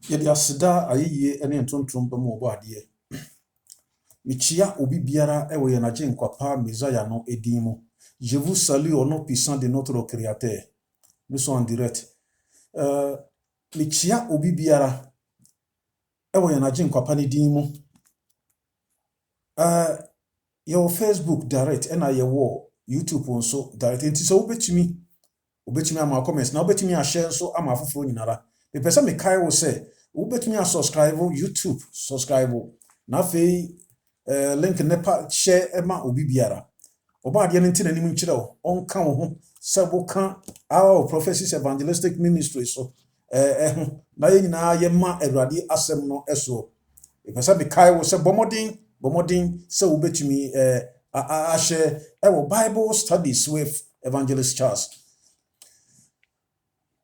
Yɛde aseda ayɛyie ne ntontom bɛma ɔbɔ adeɛ. Mekyia obi biara ɛwɔ yɛn agye nkwapa Mesaia no edin mu. Je vous salue au nom puissant de notre Créateur. Nous sommes en direct. Mekyia obi biara ɛwɔ yɛn agye nkwapa ne din mu. Yɛwɔ Facebook direct ɛna yɛwɔ YouTube nso direct. Nti sɛ wobɛtumi ama comments na wobɛtumi ahyɛ nso ama afoforɔ nyinara. Mepɛ sɛ mekae wo sɛ wobɛtumi asubscribe YouTube subscribe na afei link nepa share ma obi biara. Oba adeɛ no nti n'anim nkyerɛ wo ɔnka wo ho sɛ woka our prophecies evangelistic ministry so na yɛ nyinaa yɛma Awurade asɛm no ɛso. Mepɛ sɛ mekae wo sɛ bɔmmɔden sɛ wobɛtumi ahyɛ ɛwɔ Bible studies with Evangelist Charles.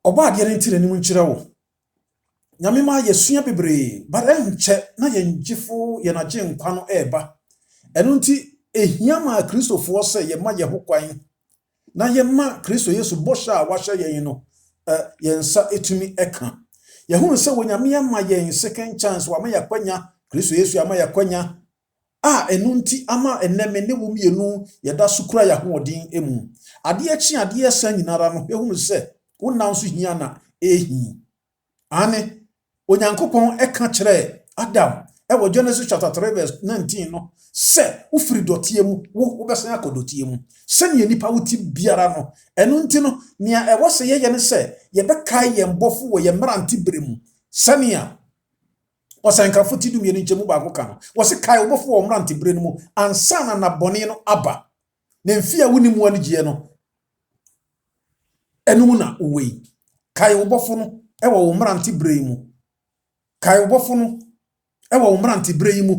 Oba adeɛ no nti n'anim nkyerɛ wo nyame ma yɛsua bebree but ɛnkyɛ na yɛngyefo yɛnagye nkwa no ɛɛba. Ɛno nti ehia ma kristofoɔ sɛ yɛma yɛ ho kwan na yɛma Kristo Yesu bɔhyɛ a wahyɛ yɛn no yɛnsa etumi ɛka. Yɛhunu sɛ wonyame ama yɛn second chance wama yɛkwanya Kristo Yesu ama yɛkwanya ɛno nti ama ɛnɛme ne wo mienu yɛda so kura yɛ ahoɔden emu. Adeɛ kyi adeɛ san nyinara no yɛhunu sɛ wonam so hia na ehi. Ane Onyankopɔn ɛka kyerɛ Adam ɛwɔ Genesis chapter 3 verse 19 no sɛ wofiri dɔteɛ mu wobɛsan akɔ dɔteɛ mu sɛnea nipa wuti biara no ɛno nti no nea ɛwɔ sɛ yɛyɛ ne sɛ yɛbɛkae yɛn bɔfo wɔ yɛn mmerante bere mu sɛnea ɔsɛnkafo ti dumie no nkyɛmu baako ka no wɔse kae wo bɔfo wɔ mmerante bere no mu ansa na nabɔne no aba na mfi a wonim mu anigyeɛ no ɛno mu na uwei kae wo bɔfo no ɛwɔ wo mmerante bere mu kae wo bɔfo no ɛwɔ wo mmerante bere yi mu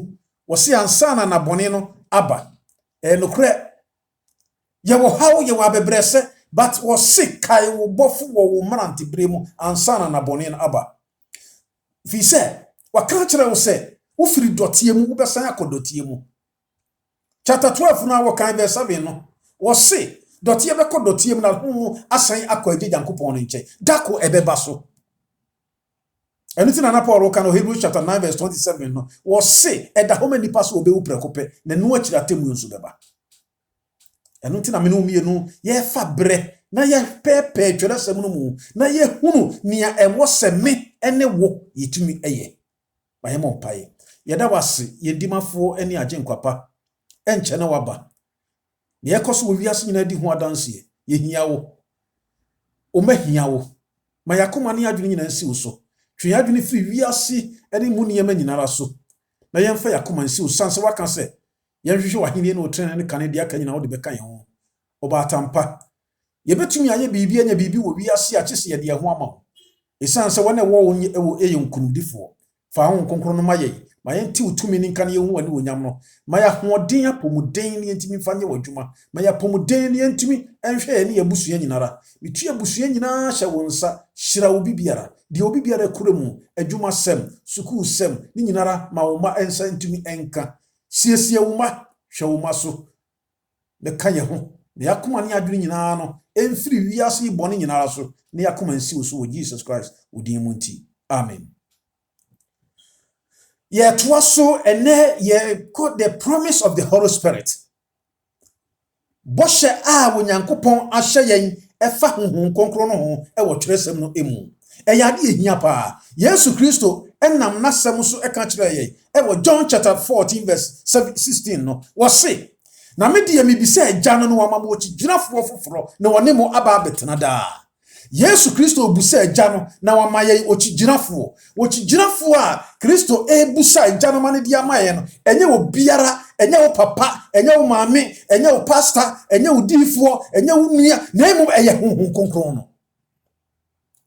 wɔse ansa na nabɔne no aba nokorɛ yɛwɔ haw yɛwɔ abɛbrɛsɛ but wɔse kae wo bɔfo wɔ wo mmerante bere mu ansa na nabɔne no aba fi sɛ waka kyerɛ wo sɛ wofiri dɔteɛ mu wobɛsan akɔ dɔteɛ mu. Chapter 12 no a wɔkan verse 7 no wɔse dɔteɛ bɛkɔ dɔteɛ mu na ho asan akɔ agye Nyankopɔn no nkyɛn dako ɛbɛba so. And it's not Paul can Hebrews chapter 9 verse 27 no was say ɛda hɔ ma nipa so obewu prɛkopɛ na nu akira temu nso bɛba. And nti na me no mienu ye fa brɛ na ye pɛpɛ twɛrɛ sɛm no mu na ye hunu nia ɛwɔ sɛ me ɛne wo yetumi ɛyɛ. Ba ye mo pae. Ye da wase ye ndimafo ɛne agye nkwapa ɛnkyɛ na waba. Ne ye kɔ so wo wiase nyina di ho adanse ye hia wo. O ma hia wo. Ma yakoma ne adwene nyina nsi wo so. Twe adwene firi wiase ɛne mu nneɛma nyinara so na yɛmfa yakoma nsi osanse waka sɛ yɛnhwehwɛ wahene ne otrene ne kane dia ka nyina wo de bɛka yɛn ho ɔba atampa yɛbɛtumi ayɛ biribi anya biribi wɔ wiase a kyese yɛde ho ama wo esanse wɔne wɔ ɛyɛ nkunumdifoɔ fa ho nkonkron no ma yɛnte utumi ne nka ne yɛhu ani onyam no ma yɛhoɔden apɔmuden ne yɛntimi fa nyɛ w'adwuma ma yɛapɔmuden ne yɛntimi ɛnhwɛ yɛ ne yɛbusua nyinara metu abusua nyinaa hyɛ wo nsa hyira wo bibiara deɛ obi biara kura mu adwuma sɛm sukuu sɛm ne nyinara ma wo ma ɛnsa ntumi ɛnka siesie wo ma hwɛ wo ma so ne ka yɛ ho ne yakoma ne adwene nyinaa no ɛmfiri wiase bɔne nyinara so ne yakoma nsi wo so wɔ Jesus Christ odin mu nti amen. Yet also and ye got the promise of the Holy Spirit. Boshe wo Nyankopon ahye yen efa honhom konkro no ho e wo twerɛsɛm no emu. Eyade ehia pa. Yesu Kristo enam nasɛm so eka kyerɛ yen. E wo John chapter 14 verse 16 no. Wo se na me de me bi sɛ agya no wama mo chi gyinafo foforo na wone mo aba betena da. Yesu Kristo obusa agya no na wama yɛ okyigirafo okyigirafo a Kristo ebusa agya no ma ne dia ma yɛ no enye obiara enye wo papa enye wo maame enye wo pastor enye wo difoɔ enye wo nua na emu ɛyɛ honhom konkron no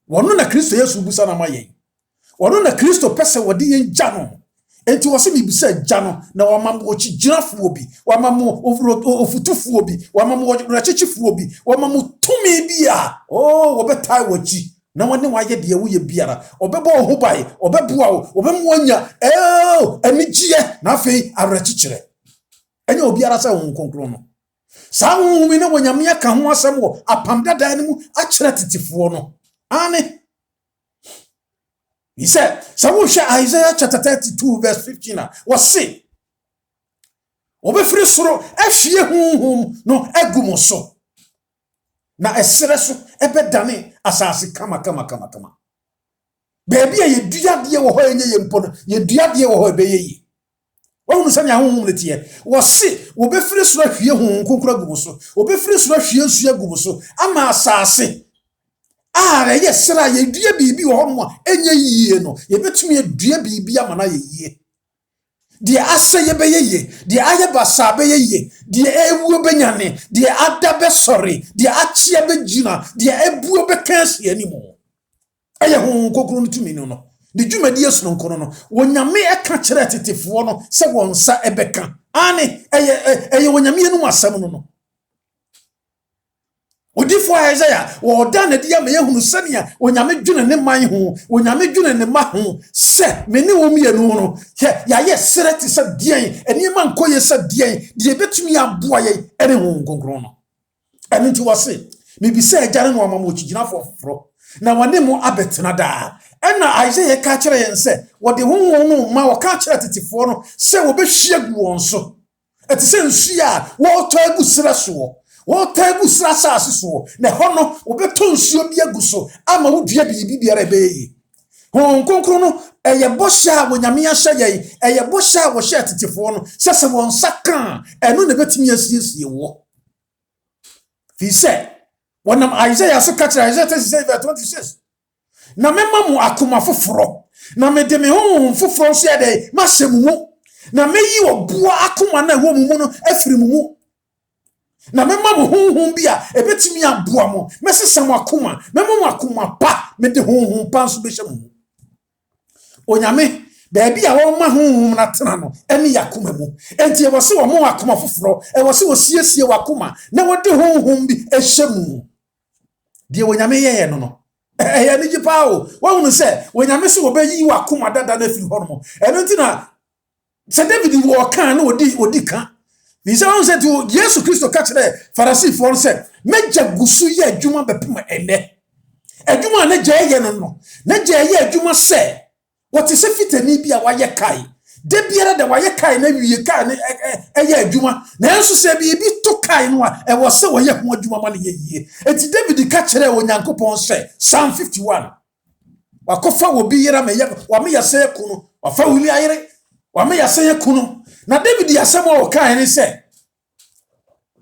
wɔno na Kristo Yesu busa na ma yɛ wɔno na Kristo pɛsɛ wɔde yɛn gya no enti wɔ se bibisa agya no na wama mo okyigirafo bi wama mo ofutufuo bi wama mo rekyekyefo bi wama mo tumi bi a wɔbɛtai wɔkyi na wɔne wayɛ de wo yɛ biara ɔbɛbɔ ho bae ɔbɛboa wo ɔbɛmo anya anigye na afei awerɛkyekyerɛ ɛnyɛ obiara sɛ wo konkron no saa wo mi ne wonyame aka ho asɛm wɔ apam dada ne mu akyerɛ titifoɔ no ane He said, so Isaiah chapter 32 verse 15 was say, obefiri soro ahwie honhom no agumo so na esere so ebedane asase kama baby ye duade wo ho enye ye mpo no ye duade wo ho ebeye yi wo sanya honhom letie wo se obefiri soro ahwie honhom konkura agumo so obefiri soro ahwie nsu agumo so ama asase ye sera ye dua bibi wo ho no enye yie no ye betumi dua bibi ama na ye yie die ase ye beye ye die aye basa beye ye die ewu benyane die adabe sorry die achie begina die ebu be kanse animo aye ho kokuru ntumi no de dwumadi yesu no nkono no wonyame eka kire tetefo no se wonsa ebeka ane eye wonyame enu asam no Odifo Isaiah wo da na dia me yehunu sania onyame dwune ne man ho onyame dwune ne ma ho se me ne wo mienu no ya ye sereti se dien eniema nkoye se dien de betumi aboa ye ene ho ngonkron no ene nti wose me bi se agare no amamo chigina foforo na wane mo abetena da ena Isaiah ka kire yen se wo de ho no ma wo ka kire tetifo no se wo behwie gu won so eti se nsu a wo to agu sere so wo tagu srasa asiso ne hono obeto nsuo bi aguso ama wo dua bibi biara ebeyi hon konkro no eye bosha wonyame ahye ye eye bosha wo hye tetifo no sese won saka eno ne betimi asiesie wo fi se wonam Isaiah so katra Isaiah 26 na mema mu akoma foforo na me de me hon foforo so ye de masemu na meyi oboa akoma na wo mu no afiri mu na mema mo honhom bia ebetimi aboa mo mesesam akoma mema mo akoma pa me de honhom pa so behye mo onyame baabi a wo ma honhom na tena no ene yakoma mu enti e wo se wo mo akoma foforo e wo se wo siesie wakoma na wo de honhom bi ehye mu de onyame ye no eye ni jipa o wo hunu se onyame se wo bayi wakoma dada na firi hono eno nti na se David wo kan na odi kan Bisa on said to Jesus Christo catch there Pharisee for said meja gusu ye adwuma bepema ene adwuma na gye ye no na gye ye adwuma se what is fitani bia wa ye kai de biara da wa ye kai na wiye kai na ye adwuma na enso se bi to kai no a e wo se wo ye ho adwuma ma na ye yie enti David catch there onyankopon se Psalm 51 wa kofa wo bi yera me ye wa me yase kuno wa fa wuli ayere wa me yase kuno na David yasem o kan ni se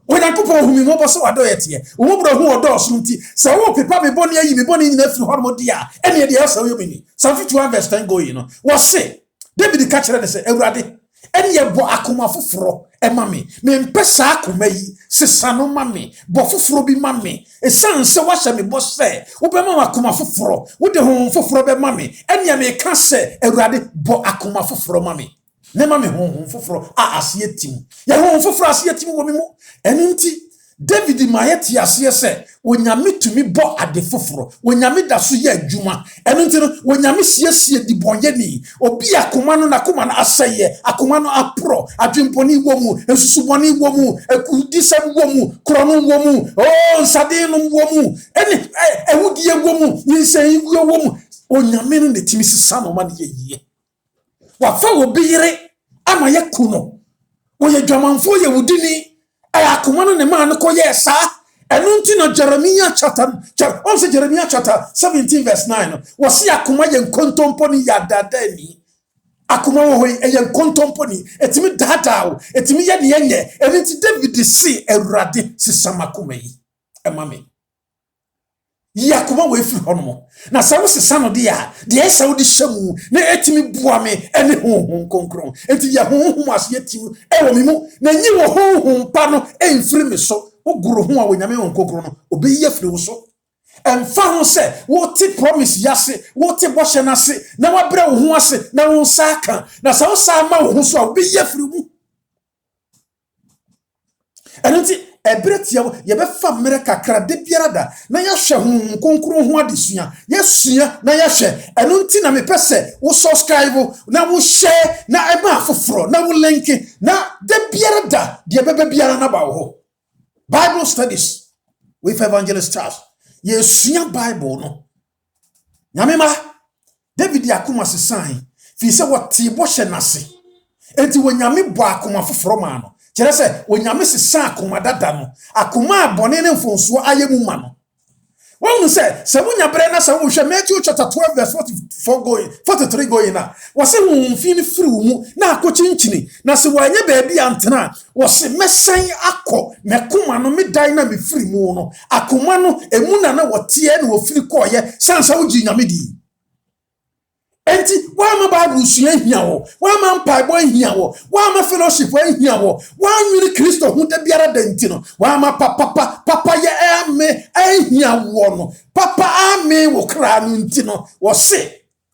onyankopon humi mo bo se wado yete wo bro hu odo so nti se wo pepa me boni ayi me boni nyina firi hormo dia ene de yasa yo meni Psalm 51 verse 10 go you know wo se David ka kire ne se awurade ene ye bo akoma foforo e ma me mpesa akoma yi sesano ma me bo foforo bi ma me esan se wa hye me bo se wo be ma akoma foforo wo de ho foforo be ma me ene ye me ka se awurade bo akoma foforo ma me nema me honhom foforo a asietim ya honhom foforo asietim wo me mu enunti David mayeti asie se wonyame tumi bo ade foforo wonyame da so ye adwuma enunti no wonyame siesie di bonyeni obi akoma no nakoma na aseye akoma no apro adwemponi wo mu esusuboni wo mu ekudisem wo mu krono wo mu nsade no wo mu eni ehudie wo mu yinsen wo mu onyame no netimi sisa no ma ne ye wa fa wo biyire ama ye kuno wo ye dwamanfo ye wudini ayakoma no ne ma no koye sa enu nti no Jeremiah chapter 17 verse 9 wo se akoma ye nkontompo ni yadadani akoma wo ye nkontompo ni etimi dada etimi ye ne yenye enu nti David si awurade sisamakoma yi emame yakuma we fi hono na sa wo sesa no de a de esa wo di hyamu na etimi bua me ene honhom konkron enti ya honhom ase etimi e wo mimu na nyi wo honhom pa no emfiri me so wo guru ho a wonyame honhom konkron no obeyi afiri wo so emfa ho se wo ti promise yase wo ti boshe na se na wa bra wo ho ase na wo nsa aka na sa wo sa ma wo ho so a obeyi afiri mu enti ebretia ye be fa mere kakra de biara da na ya hwe hu konkro ho adesua yesua na ya hwe eno nti na me pese wo subscribe na wo share na eba afoforo na wo link na de biara da de bebe biara na ba wo Bible studies with Evangelist Charles yesua Bible no nyame ma David akoma sesan fi se wote bo hye nase enti wonyame bo akoma foforo ma no kire se wonyame sesan akoma dada no akoma abone ne mfonso ayemu ma no wonu se wunya bre na se wo hwe Matthew chapter 12 verse 44 going 43 going na wo se wo mfini firi mu na akochinchini na se wanye baabi antena wo se mesan akọ mekoma no medan na me firi mu no akoma no emu na wote na wo firi koye sansa wo gi nyame di enti wama Bible sua hia wo wama mpaibo hia wo wama fellowship hia wo wanwiri Kristo hu da biara danti no wama papa ye ame hia wo no papa ame wo kra no nti no wo se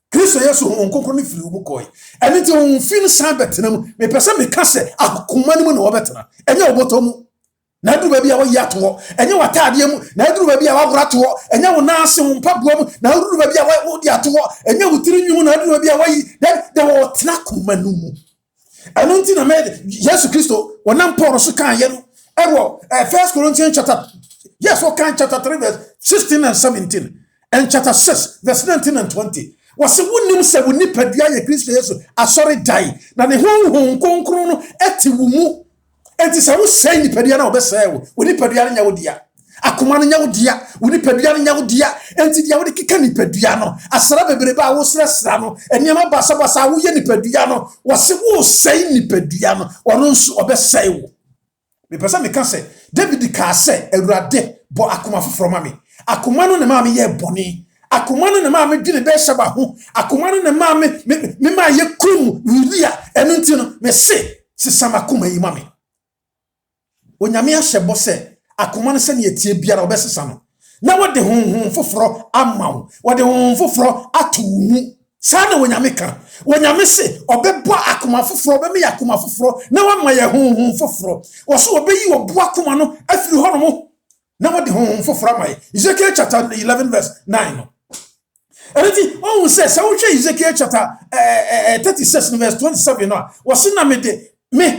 Kristo Yesu hu nkonkro ne firi wo koy eni ti hu fin san betena mu me pese me ka se akoma ne mu na wo betena enye oboto mu na duru ba bia wo yato enye watade mu na duru ba bia wo abrato enye wo naase wo mpaboa mu na duru ba bia wo di ato enye wo tiri nwu na duru ba bia wo yi de wo tena koma no mu eno nti na me Yesu Kristo wonam Paul so kan ye no ewo 1 Corinthians chapter yes what kan chapter 3 verse 16 and 17 and chapter 6 verse 19 and 20 wase wonim se woni padua ye Kristo Yesu asori dai na ne honhom konkron no eti wo mu enti se wo sei ni padua na obesai wo woni padua nya wo dia akoma no nya wo dia woni padua nya wo dia enti dia wo de keka ni padua no asra bebrebe a wo sra no eniema basa wo ye ni padua no wase wo sei ni padua no wono nso obesai wo me pesa me ka se David ka se Awurade bo akoma foforo ma me akoma no ne ma me ye boni akoma no ne ma me dwene be hyeba ho akoma no ne ma me ma ye krum Uria enu nti no me se sisama akoma yi ma me onyame ahyebo se akoma no se ne etie biara obesesa no na wode honhom foforo amawo wode honhom foforo ato hu sana wonyame ka wonyame se obebo akoma foforo obeme akoma foforo na wama ye honhom foforo woso obeyi obo akoma no afiri ho no mo na wode honhom foforo amaye Ezekiel chapter 11 verse 9 no Eriti on se sa wo hwe Ezekiel chapter 36 verse 27 no woso na me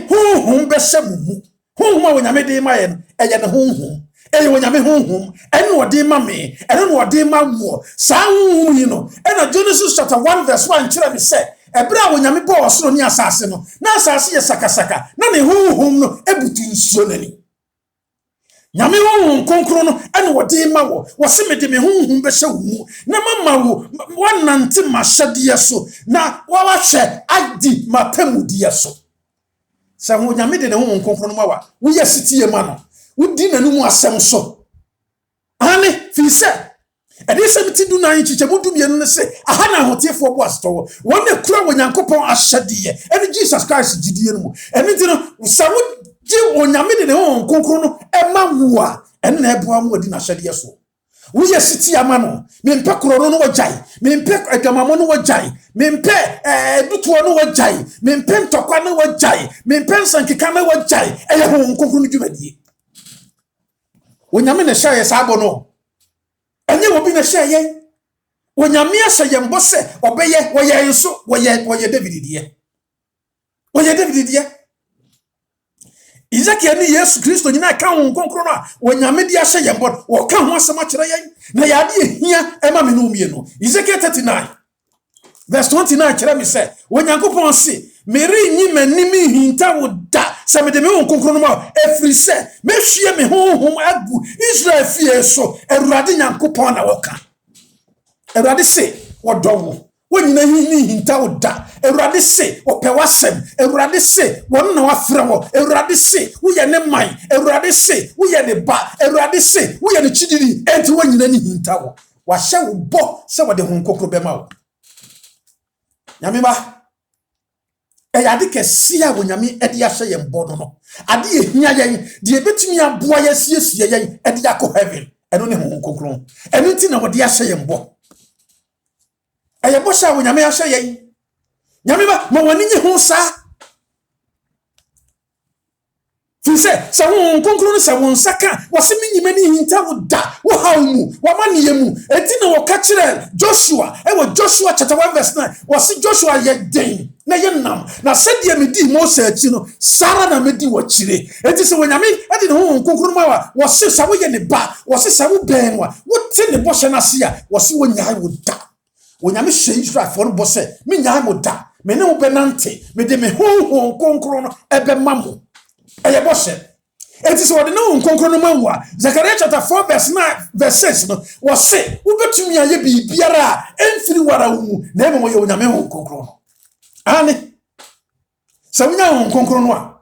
honhom be hye honhom a wonyame de ma ye no eye ne honhom eye wonyame honhom ene wode ma me ene no wode ma wo sa honhom yi no ena Genesis chapter 1 verse 1 kira me se ebra wonyame bo osoro ni asase no na asase ye sakasaka na ne honhom no ebutu nsuo nani nyame honhom konkro no ene wode ma wo wose me de me honhom be hye wo na mama wo wanante mahade so na wawahwe adi mapamudie so sa ho nyame de ne honhom konkro no ma wa wo ye sitie ma no wudi nanumu asem so ane fi se ede se biti du nan chiche mudu bienu ne se aha na hotefo bo asto wona kura wonyankopon ahyade ene Jesus Christ gidie no mu ene ti no sa wo ji onyame de ne honhom konkro no ema wo a ene na eboa mu odi na hyade so wo ye sitie ama no mempe kuro no wajai mempe adwamamo no wajai mempe dutuo no wajai mempe ntokwa no wajai mempe nsankeka no wajai eye honhom konkro no dwumadie wonyame ne hye sabo no enye obi ne hye wonyame ahye mbo se obeye woye nso woye David die woye David die Ezekiel ni Yesu Kristo nyina ka ho konkro no wonyame di ahye mbo wo ka ho asema kire yen na yade ehia ema me no mie no Ezekiel 39 verse 29 kire me se wonyankopon se meri nyi manimi hinta wo da se me de me ho konkro no ma efri se me hwie me honhom agu Israel fie so Awurade nyankopon na woka Awurade se wodowo wonyina hinta wo da Awurade se opewasem Awurade se won na wafra wo Awurade se wo ye ne man Awurade se wo ye ne ba Awurade se wo ye ne chidiri enti wonyina ni hinta wo wahye wo bo se wo de ho konkro be ma wo nyame ba ade kese a wonyame ade ahye ye mbodo no ade ehia yen de ebetumi aboa ye siesie yen ade akọ heaven eno ne ho konkro eno nti na wode ahye ye mbo eye bo sha wonyame ahye yen nyame ba ma wani nye ho sa fi se wo konkro no se wo nsaka wasemi nyime ni hinta wo da wo hawmu wa maniye mu enti na wo ka kire Joshua Joshua chapter 1 verse 9 wasi Joshua ye den na ye nam na sedie medi Moses achi no Sara na medi wo kire enti se wonyame ade ne ho konkro ma wa wasi sa wo ye ne ba wasi sa wo ben wa wo te ne bo hye na se a wasi wo nyaa wo da onyame hye Israel for no bose me nya mo da me ne wo benante me de me honhom konkron no ebe mamo eye bose enti so de no konkron no mawu a Zechariah chapter 4 verse 6 no wo se wo betumi aye bibiara emfiri wara wu na emo ye onyame honhom konkron no ane so nya honhom konkron no a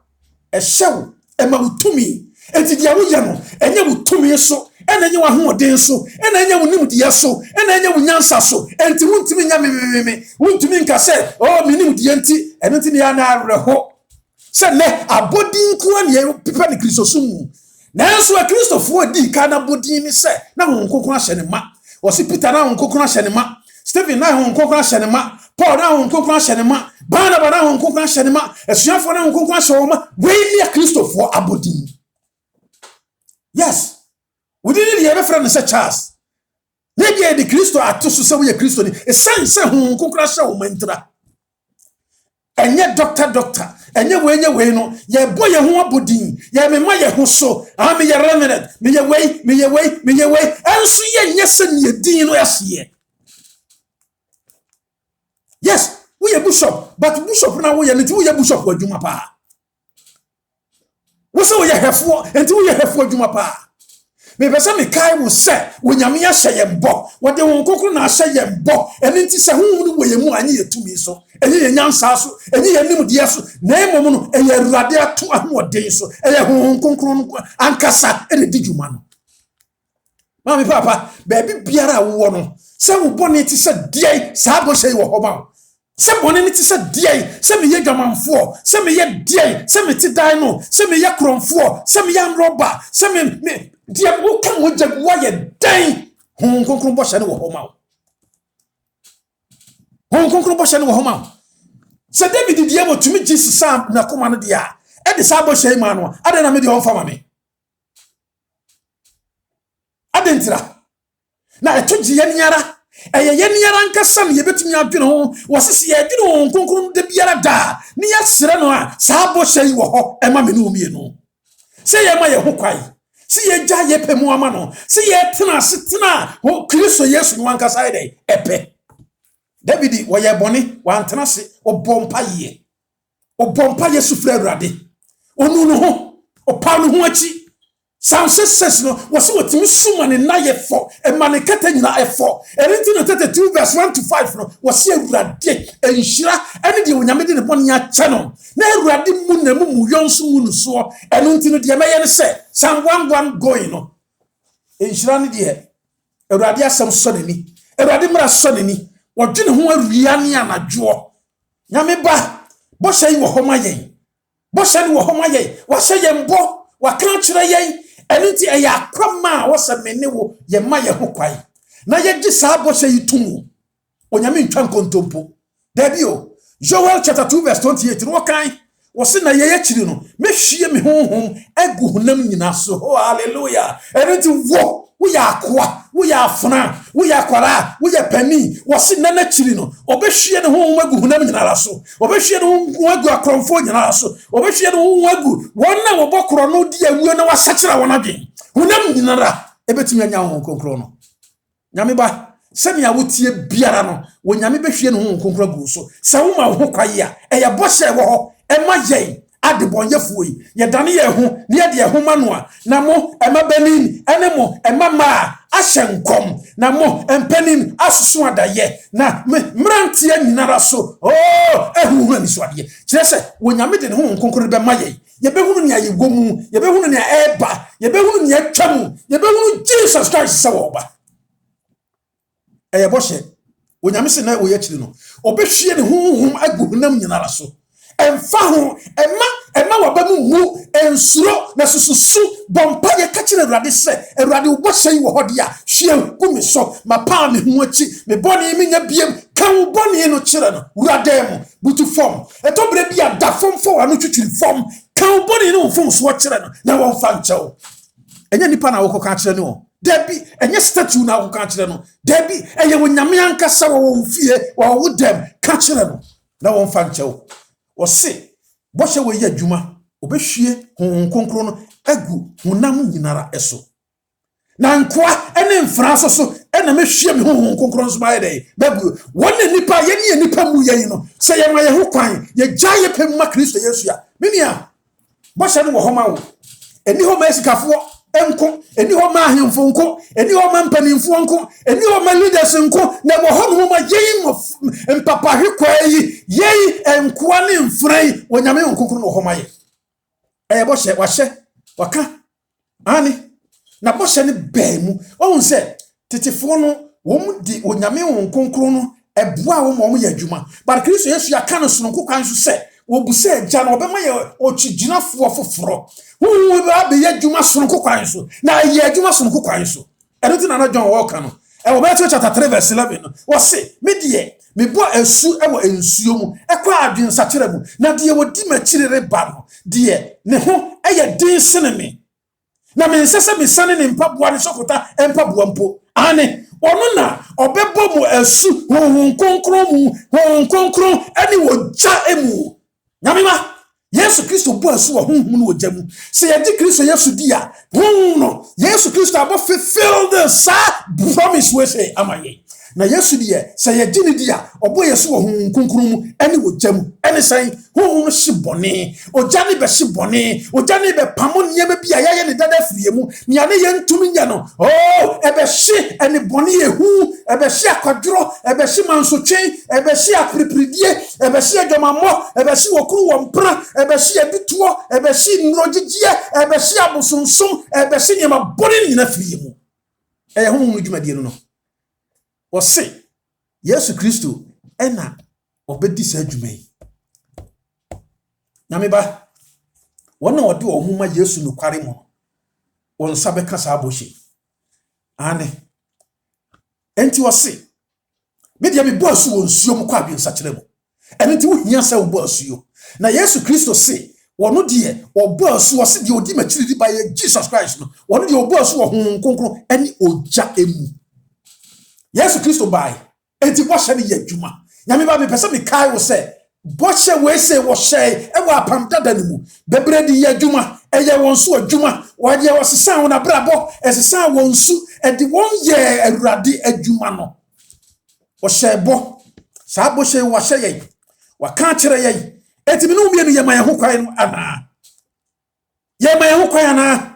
ehyew ema wutumi enti dia wo ye no enye wutumi so ena enye wa hoden so ena enye wo nimdiye so ena enye wo nyansa so enti wuntumi nya me wuntumi nka se oh me nimdiye enti eno enti ne ya na areho se ne abodin ko ne pipa ne Kristo sum nanso a Kristofo di ka na bodin ni se na honkokon ahye ne ma wo se Peter na honkokon ahye ne ma Stephen na honkokon ahye ne ma Paul na honkokon ahye ne ma Barnabas na honkokon ahye ne ma esuafo na honkokon ahye wo ma we ni Kristofo abodin. Yes, we didn't hear from the Charles. Maybe the Christo are to say we are Christo. A sense whom concrasha mantra. And yet, doctor, and yet, when you know, ye boy, a home pudding, ye may my hoso, I may a remnant, may away, and see yes, and ye dean last year. Yes, we are bishop, but bishop now we are a bishop for Jumapa. What's all you have for until you have for Jumapa? Me pesa me kai wo se wonyame ya hye yembo wode won kokoro na hye yembo eni nti se hu we yemu anye yetumi so enye yenyansa so enye yenim de so na emom no eye Awurade ato ahode so eye hu kokoro ankasa ene dijuma no mami papa baby biara wo no se wo bone ti se die sa bo hye wo hoba se bone ni ti se die se me ye dwamanfo se me ye die se me ti dai no se me ye kromfo se me ye roba se me dia wo kan wo jagwa ye dan hon konkron bo hye ne wo homa hon konkron bo hye ne wo homa se David dia bo tumi Jesus sam na koma no dia e de sa bo hye ma no ade na me de hon fama me adentira na etoji ye nyara eye ye nyara nkasa me ye betumi adwene ho wo sese ye adwene hon konkron de biara da ne ya sere no a sa bo hye wo ho e ma me no omie no se ye ma ye ho kwai si ye ja ye pemu ama no si ye tena setena ho Kristo Yesu no ankasa ide epe David wo ye boni wa antena se obompa ye sufra Awurade onu no ho opa no ho achi Psalm 66 no wo se wotimi suma ne na ye fo e mane kata nyina e fo erinti no 32 verse 1 to 5 no wo se Awurade enhira ene de onyame de ne boni a che no na Awurade mu na mu yonso mu no so eno nti no de meye ne se Psalm 1 going no enhira ne de Awurade asem so nani Awurade mra so nani wo dwene ho awia ne anadwo nyame ba bo hye wo homa yen bo hye ne wo homa yen wo hye yen bo wa kan kire yen enti eya kwama wo se mene wo ye ma ye ho kwai na ye gi sa bo hye yitumu onyame ntwa nkontompo dabi o Joel chapter 2 verse 28 no kan wo se na ye chiri no mehwie me honhom agu honam nyina so oh hallelujah enti wo ya akwa wo ya afna wo ya akwara wo ya pani wo se na chiri no obehwie ne honhom agu honam nyina so obehwie ne honhom agu akromfo nyina so obehwie ne honhom agu wonna wo bokro no di awuo na wasakira wona dwen honam nyina ebetumi anya honhom konkro no nyame ba semi a wotie biara no wo nyame behwie ne honhom konkro agu so sa wo ma ho kwaye a eya boshe wo ho ema yen adebonyefo yi ye dane ye ho ne ye de ho manoa na mo ema benin ene mo ema ma ahyenkom na mo empanin asusu adaye na mrantie nyinara so oh ehu ani so ade kire se wo nyame de ne ho nkonkoro be ma ye behunu ne aye gomu ye behunu ne eba ye behunu ne atwam ye behunu Jesus Christ se wo ba eye boshe wo nyame se na wo ye kire no obehwie ne honhom agu nam nyinara so emfa ho ema wabamu mu ensuro na sususu bompa ye kachire Awurade se Awurade wo hye wo hode a hwie gumi so mapa me ho achi me boni me nya biem kan boni no kire no Awurade mu butu form etobre bia da form fo anu twitwiri form kan boni no form so kire no na won fa nchew enya nipa na wo ka kire no debi enye statue na wo ka kire no debi eye wo nyame ankasa wo fie wo dem ka kire no na won fa nchew o se bo hye wo ye adwuma obehwie honhom konkro no agu honam nyinara eso na nkoa ene mfra so na mehwie me honhom konkron so bae dey babu wona nipa ye ne nipa mu ye no se ye ma ye ho kwan ye gya ye pem ma Kristo Yesu a menia bo hye no wo homa wo eni ho ma esikafo enko eni ho ma ahemfo nko eni ho ma mpanimfo nko eni ho ma leaders nko na wo ho no ma ye mpapa hwekwa yi ye enkoa ne mfrai wonyame konkron wo homa ye bo hye wa hye waka ani na bo hye ne baamu ohun se tetifo no wom di onyame konkron no eboa wo ye adwuma but Kristo Yesu ya ka no sononko kwan so se obuse agya na obema ye ochiginafo foforo wo ba be ye adwuma sononko kwan so na ye adwuma sononko kwan so edo na John Walker no wo Matthew chapter 3 verse 11 no wo se me de me bo asu wo ensuo mu ekwa adwen sakere mu na de wo di machirere ba no de ne ho eye din sene me na me nsese me sane ne mpaboa ne sokota empaboa mpo ane ono na obebo mu asu honhom konkron ani wo ja emu nyamima Yesu Kristo bo asu wo honhom no wogya mu se ye di Kristo Yesu dia honhom no Yesu Kristo abo fulfill the promise we say amaye na Yesu die se ye di ne dia obo Yesu wo honhom konkron mu ani wogya mu ani san honhom no hibone ogya ne be hibone ogya ne be pamo nyema bia ya ne dada fie mu nia ne ye ntumi nya no ebe hye ani bone ehu ebe hye akwadro ebe hye mansotwe ebe hye apripridie ebe hye adwamammo ebe hye wokru wompra ebe hye bituo ebe hye nrogigie ebe hye abosonsom ebe hye nyema bone nyina fie mu honhom no dwumadie no wo se Yesu Kristo ena obedi sa dwumai nyameba wona wode wo homa Yesu no kware mo won sabe kasa abohye ane enti wo se me dia me bo asu won suo mo kwa biensa kire mo enti wo hia sa wo bo asuo na Yesu Kristo se wono de obo asu wo se de odi machiri ba ye Jesus Christ no wono de obo asu wo honhom konkron ani ogya emu Yesu Kristo bai enti wo hye ne ye adwuma nyameba me pese me kai wo se boche we say wo hye e wa apam dada ne mu bebre di ye adwuma eye won so adwuma waje wo sesan wona brabo esesan won su e di won ye awurade adwuma no wo hye bo sa bo hye wo hye ye wa ka kire ye etimi no mie no ye man ho kwan no ana ye man ho kwan ana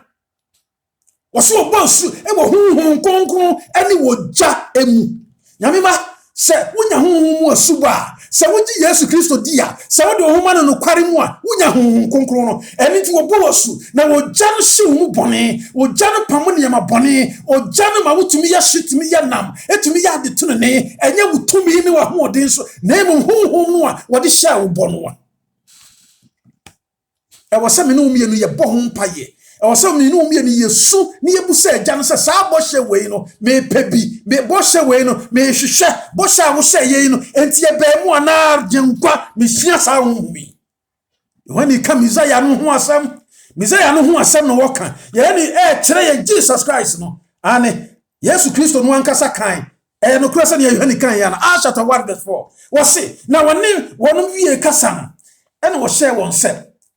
wo so bo su e wo honhom konkron ani wo ja emu nyamema se wonya honhom mu asuba se woji Yesu Kristo dia se wode honhom no kware mu a wonya honhom konkron no eni ti wo bo wasu na wo jano hye mu bone wo jano pamo ne ma bone o jano ma wutumi ya hyetumi ya nam etumi ya de tunene enye wutumi ne wa hoden so na emu honhom no a wode hye wo bono a e wo se me no mie no ye bo hom paye also me no me ni Yesu ni ebusa agya no se sa bo hye wei no me pebi me bo hye wei no me hwehwe bo hye wo hye yei no enti e ba mu ana gyenkwa me hia sa honhumi when he come Isaiah no ho asem no woka ye ni kire ye Jesus Christ no ane Yesu Kristo no ankasa kan no kura se ne ye hani kan ya na chapter 1 verse 4 wo se na wonu wie kasa no ene wo hye won se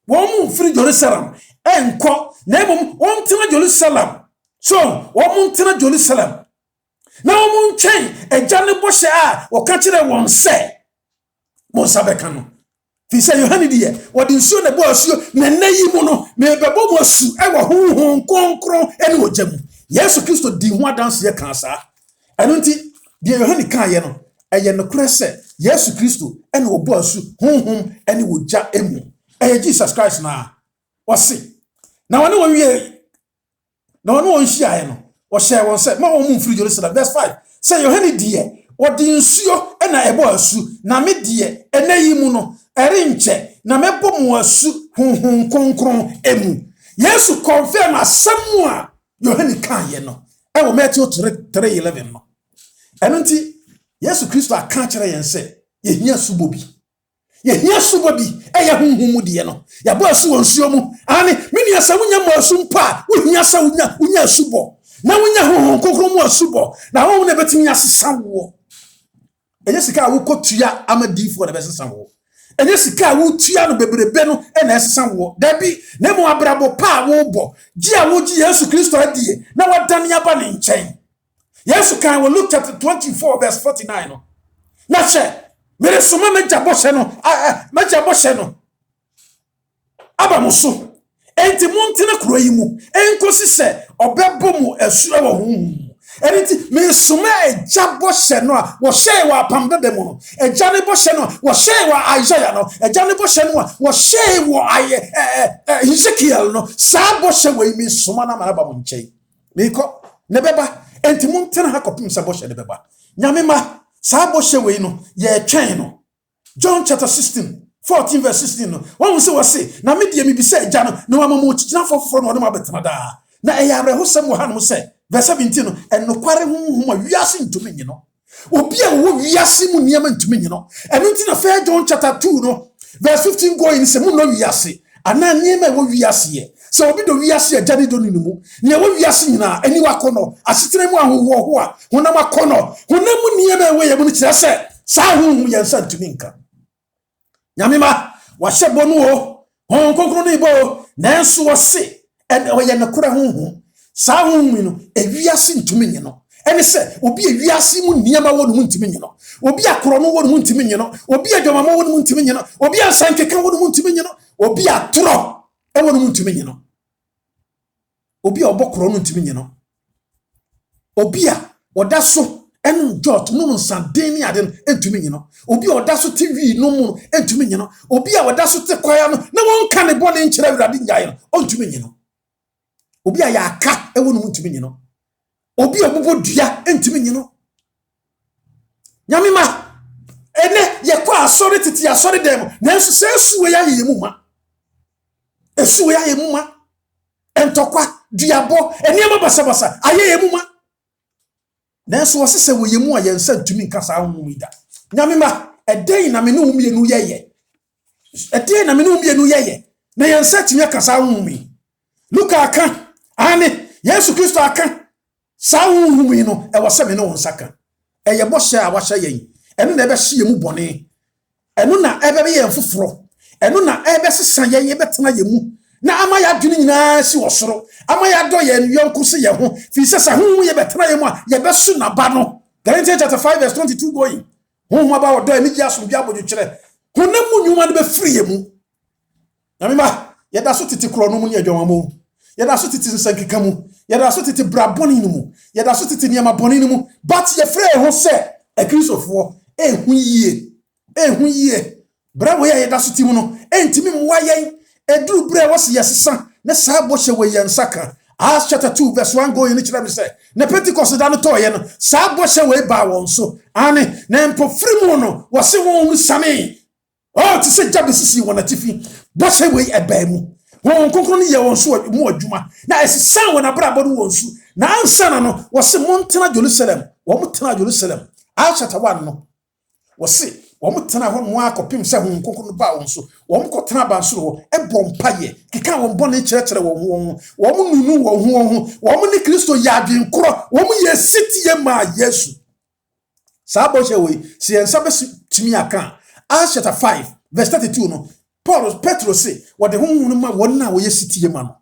won mu free Jerusalem enko na emom won tena Jerusalem so won tena Jerusalem na won ntwen agya ne bohye a woka kire won se mo sabeka no fi se Yohane die wodi nsuo na bo asuo na nayi mu no me bebo mo asu e wo honhom konkron ene ogya mu Yesu Kristo di ho adanse ye kan sa eno nti die Yohane kan ye no eye no kure se Yesu Kristo ene obo asu honhom ene ogya emu eye Jesus Christ na wasi na wone won wie na wone won hia no wo hye won se ma won mfiri Jerusalem verse 5 say Yohane die wodi nsuo na ebo asu na me die enayi mu no erinche na mebo mu asu honhom konkron emu Yesu confirm asemu a Yohane kan ye no e wo Matthew 3:11 no eno nti Yesu Kristo aka kire yen se ye hia subobi eye honhom de no ya bo asu wonsuo mu ani meni asa wunya mu asu mpa wo hia sa wunya asubo na wunya honhom konkron mu asubo na wo na betimi asesa wo enye sika wo kotua amadifo na besesa wo enye sika wo tua no bebrebe no na esesa wo dabi na mu abrabo pa wo bo gi a wo gi Yesu Kristo adie na wadane aba ne nchen Yes, can we look chapter 24 verse 49 no. Na che mere soma meja boshe no meja boshe no aba mo so enti montena kuro yi mu enkosi se obebo mu esu e wo hu enti me soma eja boshe no a wo hye wa pamde de mu no eja ne boshe no wo hye wa Isaiah no eja ne boshe no a wo hye wo Ezekiel no sa boshe we me soma na maraba mo nche me ko ne beba enti montena ha kopim se boshe ne beba nyame ma sa boshe we no ye twen no John chapter 16 14 verse 16 no one say wase na me die me bi say eja no na wa mama ochina foforo no ma betena da na e yare ho sem wo hanom say verse 17 no enokware honhom a wiase ntumi nyi no obi a wo wiase mu niam ntumi nyi no eno nti na fa John chapter 2 no verse 15 going say mu no wiase ana niam wo wiase ye so obi do wiase eja ni do ni mu ne wo wiase nyina ani wakono asetena mu ahoho ho a honam akono honam mu niam we ye mu ni kire say sa honhom ye nsa ntumi nka nyamima wahye bonu o hon konkro ni bo nanso wose en o ye nakura honhom sa honhom no ewiase ntumi nyi no ene se obi ewiase mu niam awo no ntumi nyi no obi akoro no wo no ntumi nyi no obi adwamama wo no ntumi nyi no obi ansankeka wo no ntumi nyi no obi atoro e wo no ntumi nyi no obi obokoro no ntumi nyi no obi a oda so enu jot no nsaden ni ade entumi nyi no obi oda so TV no mu entumi nyi no obi a oda so te kwaya no na won ka ne bone nkyere awurade nyae no ontumi nyi no obi a ya aka ewo no ntumi nyi no obi obobo dua entumi nyi no nyame ma ene ye kwa asori titi asori dem na nso se suwe ya yemu ma esuwe ya yemu ma entokwa duabo eniema basa ayeyemu ma nanso wose wo yemu a yensa ntumi nkasa ahom ida nyame ma edey na me no umienu yeye edey na me no umienu yeye na yensa tumi kasa ahom Luka aka ane Yesu Kristo aka sa ahom no e wose me no wonsaka eye boshe a wahye yen eno na ebe hye yemu bone eno na ebe be yen foforo eno na ebe sesan yen betena yemu na ama ya dwene nyina si wosoro ama ya do ye yonko se ye ho fi se sa hu ye betena ye mu a ye besu na ba no Galatians chapter 5 verse 22 going hu ba wo do ani gi aso bia boju kire honam mu nyuma de be free ye mu na mema ye da so titi kro no mu ne adwamamo ye da so titi nsankeka mu ye da so titi braboni no mu ye da so titi niama boni no mu but ye free ho se a Christopher hu yie brabo ye da so timi no entimi mwa yen edru bre wose yesesa na sa boshe we yensaka Acts chapter 2 verse 1 go in kira me say na Pentecost da no to ye no sa boshe we ba won so ane na empo free mu no wose won sane oh ti se jabe sisi won atifi boshe we eba mu won konkro ni ye won so mu adwuma na esesa won abrabo no won so na ansa na no wose montena Jerusalem wo motena Jerusalem Acts chapter 1 no wose wọ́n tena ho mo akopim se ho nkonkon ba won so wọ́n ko tena ba so ho e bompaye kika won bone kyerɛkyerɛ won nunu won ho wọ́n ni Kristo ya adwenkoro wọ́n ye siti ye ma Yesu sabo hwe si ensa be timi aka Acts chapter 5 verse 32 no Petro say what the hunu ma won na wo ye siti ye ma no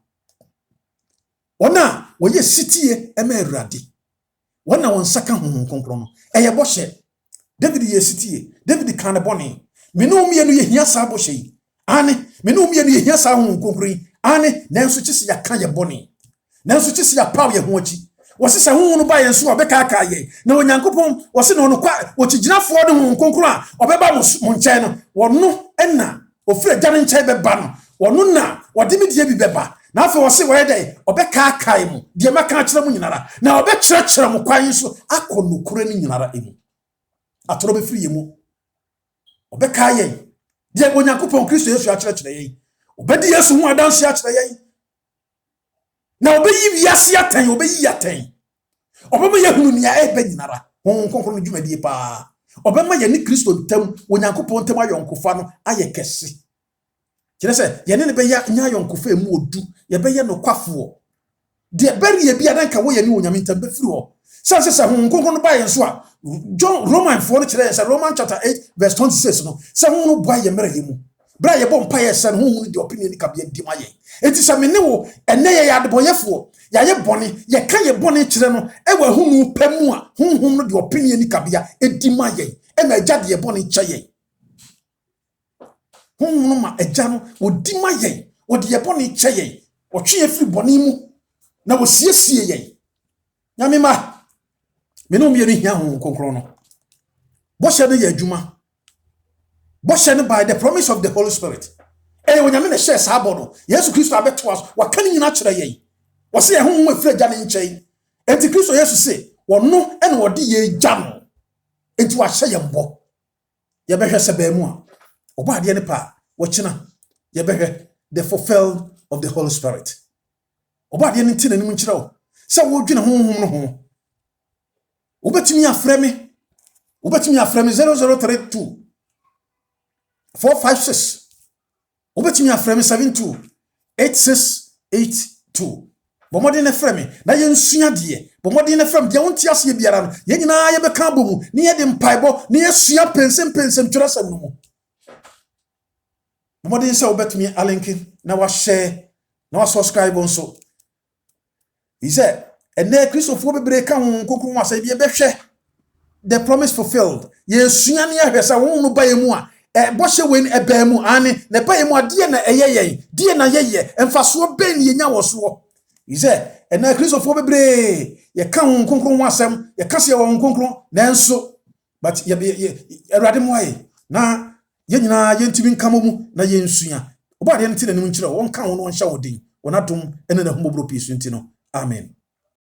wona wo ye siti ye e ma Awurade wona won saka ho nkonkon no eye bɔhye David yesitie David kan boni menum ye no ye hia sa bo hye ane menum ye no ye hia sa ho konkri ane nanso kyese ya kan ye boni nanso kyese ya paw ye ho achi wose sa ho no ba ye so obeka aka ye na onyankopon wose no no kwa okiginafo de ho konkro a obeba mo nkyɛn no wono ɛna ofre gane nkyɛn beba no wono na wode mi die bi beba na afa wose wo yede obeka aka mu de maka kyerɛ mu nyinara na obekyerɛkyerɛ mo kwan so akɔnukure ni nyinara emu atoro be free yemu obeka yen de onyankopon Kristo Yesu akyerɛkyerɛ yen obedi Yesu hu adanse akyerɛ yen na obeyi wiase atan obeyi atan obema yehunu nia ebe nyinara hon konkro dwumadie pa obema ye ni Kristo ntam onyankopon ntam ayonkofa no aye kese kyerɛ sɛ ye ne be ya nya ayonkofa emu odu ye be ye no kwafo de beri ye bia danka wo ye ni onyame ntam be free ho sasa hon konkro no ba yen so a John Roman 4 kyerɛ sɛ Roman chapter 8 verse 26 no sɛ hon no boa ye mere yemu bra ye bom pa ye sen honhum de opinion ni kabia di ma ye enti se me ne wo ene ye adeboyefo ya ye boni ye ka ye boni kire no e wa hunu pamu a honhum no de opinion ni kabia edi ma ye e na agya de ye boni kye ye honhum no ma agya no odi ma ye wo de ye boni kye ye wo twe ye firi boni mu na wo siesie ye nyame ma me no mienu hia honhum konkron no bo hye ne ye adwuma bo hye ne by the promise of the Holy Spirit when you mean share sabodo Yesu Kristo abeto us wakani nyina kire ye wo se ye honhum afiri agya ne nkyɛn enti Kristo Yesu se wono ene wode ye gya no enti wa hye ye mbo ye behwe se ba mu a oba ade ne pa wo kina ye behwe the fulfilled of the Holy Spirit oba ade ne tina nim nkire wo se wo dwene honhum no ho obetimi afrɛ me 0032 456 obetimi afrɛ me 72 8682 bomode ne frɛ me na ye nsua de bomode ne frɛ me de wonti ase biara no ye nyina ye beka bomu ne ye de mpaibo ne ye sua pensem twirasam no mu bomode nse obetimi alinki na wa share na wa subscribe onso he said ene Christopher bebre ka ho kokun wasa bi e behwe the promise fulfilled ye sua ne ahwesa wo no ba ye mu a boshe wen eba mu ane ne ba ye mu ade na eyeye die na yeye emfaso ben ye nya woso he said ene Christopher bebre ye ka ho kokun wasam ye ka se wo kokun nanso but ye erade mu aye na ye nyina ye ntimi nkamo mu na ye nsua oba de nti na nim nkire won ka ho no hya wodin wonadom ene na humobro pisu nti no amen.